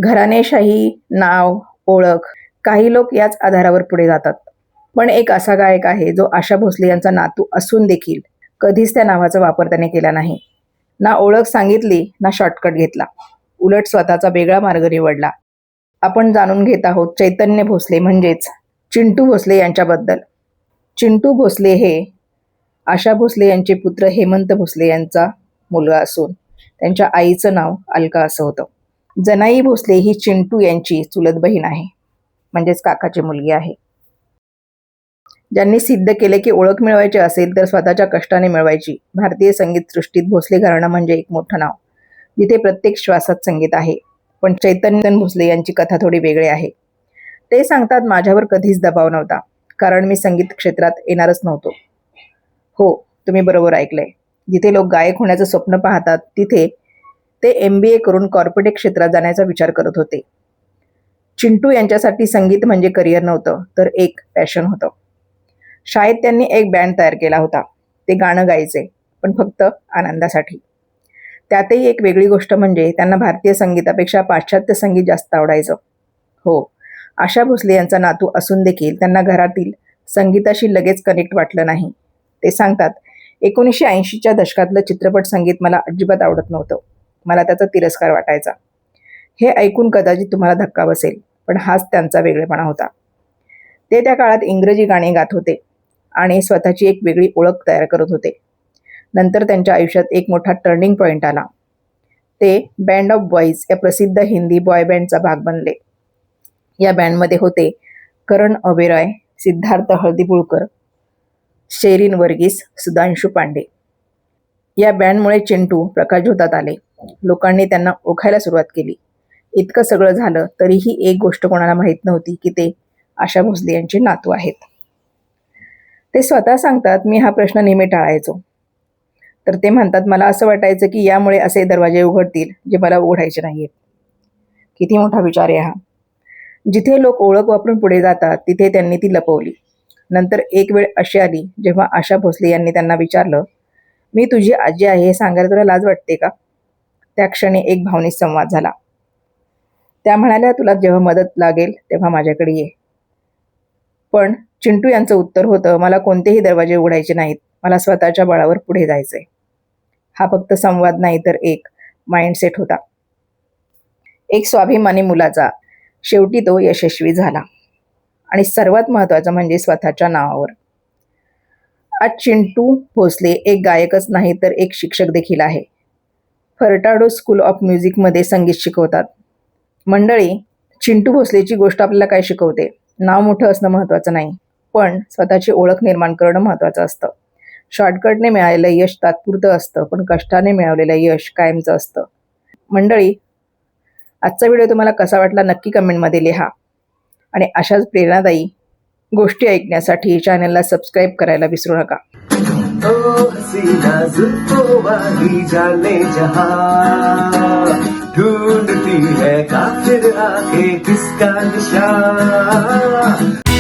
घराणेशाही, नाव, ओळख, काही लोक याच आधारावर पुढे जातात. पण एक असा गायक आहे जो आशा भोसले यांचा नातू असून देखील कधीच त्या नावाचा वापर त्याने केला नाही. ना ओळख सांगितली, ना शॉर्टकट घेतला. उलट स्वतःचा वेगळा मार्ग निवडला. आपण जाणून घेत आहोत चैतन्य भोसले म्हणजेच चिंटू भोसले यांच्याबद्दल. चिंटू भोसले हे आशा भोसले यांचे पुत्र हेमंत भोसले यांचा मुलगा असून त्यांच्या आईचं नाव अलका असं होतं. जनाई भोसले ही चिंटू यांची चुलत बहीण आहे, म्हणजेच काकाची मुलगी आहे. ज्यांनी सिद्ध केले की ओळख मिळवायची असेल तर स्वतःच्या कष्टाने मिळवायची. भारतीय संगीत सृष्टीत भोसले घराणं म्हणजे एक मोठं नाव, जिथे प्रत्येक श्वासात संगीत आहे. पण चैतन्य भोसले यांची कथा थोडी वेगळी आहे. ते सांगतात, माझ्यावर कधीच दबाव नव्हता, कारण मी संगीत क्षेत्रात येणारच नव्हतो. हो, तुम्ही बरोबर ऐकलंय. जिथे लोक गायक होण्याचं स्वप्न पाहतात तिथे ते MBA करून कॉर्पोरेट क्षेत्रात जाण्याचा विचार करत होते. चिंटू यांच्यासाठी संगीत म्हणजे करिअर नव्हतं, तर एक पॅशन होतं. शाळेत त्यांनी एक बँड तयार केला होता. ते गाणं गायचे, पण फक्त आनंदासाठी. त्यातही एक वेगळी गोष्ट म्हणजे त्यांना भारतीय संगीतापेक्षा पाश्चात्य संगीत जास्त आवडायचं. हो, आशा भोसले यांचा नातू असून देखील त्यांना घरातील संगीताशी लगेच कनेक्ट वाटलं नाही. ते सांगतात, 1980च्या दशकातलं चित्रपट संगीत मला अजिबात आवडत नव्हतं. मला त्याचा तिरस्कार वाटायचा. हे ऐकून कदाचित तुम्हाला धक्का बसेल, पण हाच त्यांचा वेगळेपणा होता. ते त्या काळात इंग्रजी गाणी गात होते आणि स्वतःची एक वेगळी ओळख तयार करत होते. नंतर त्यांच्या आयुष्यात एक मोठा टर्निंग पॉईंट आला. ते बँड ऑफ बॉईज या प्रसिद्ध हिंदी बॉय बँडचा भाग बनले. या बँडमध्ये होते करण ओबेरॉय, सिद्धार्थ हळदीपुळकर, शेरीन वर्गीस, सुधांशू पांडे. या बँडमुळे चिंटू प्रकाशझोतात आले. लोकांनी त्यांना ओळखायला सुरुवात केली. इतकं सगळं झालं तरीही एक गोष्ट कोणाला माहीत नव्हती की ते आशा भोसले यांचे नातू आहेत. ते स्वतः सांगतात, मी हा प्रश्न नेहमी टाळायचो. तर ते म्हणतात, मला असं वाटायचं की यामुळे असे दरवाजे उघडतील जे मला उघडायचे नाहीत. किती मोठा विचार आहे हा. जिथे लोक ओळख वापरून पुढे जातात तिथे त्यांनी ती लपवली. नंतर एक वेळ अशी आली जेव्हा आशा भोसले यांनी त्यांना विचारलं, मी तुझी आजी आहे हे सांगायला तुला लाज वाटते का? त्या क्षणी एक भावनिक संवाद झाला. त्या म्हणाल्या, तुला जेव्हा मदत लागेल तेव्हा माझ्याकडे ये. पण चिंटू यांचं उत्तर होतं, मला कोणतेही दरवाजे उघडायचे नाहीत, मला स्वतःच्या बळावर पुढे जायचंय. हा फक्त संवाद नाही तर एक माइंडसेट होता. एक स्वाभिमानी मुलाचा. शेवटी तो यशस्वी झाला. आणि सर्वात महत्त्वाचं म्हणजे स्वतःच्या नावावर. आज चिंटू भोसले एक गायकच नाही तर एक शिक्षक देखील आहे. फर्टाडो स्कूल ऑफ म्युझिकमध्ये संगीत शिकवतात. मंडळी, चिंटू भोसलेची गोष्ट आपल्याला काय शिकवते? नाव मोठं असणं महत्त्वाचं नाही, पण स्वतःची ओळख निर्माण करणं महत्त्वाचं असतं. शॉर्टकटने मिळालेलं यश तात्पुरतं असतं, पण कष्टाने मिळवलेलं यश कायमचं असतं. मंडळी, आजचा व्हिडिओ तुम्हाला कसा वाटला नक्की कमेंटमध्ये लिहा. आणि अशाच प्रेरणादायी गोष्टी ऐकण्यासाठी चॅनलला सबस्क्राईब करायला विसरू नका. ओ हसीना जुल्फों वाली जाने जहां, ढूंढती है काफिर आके किसका निशान.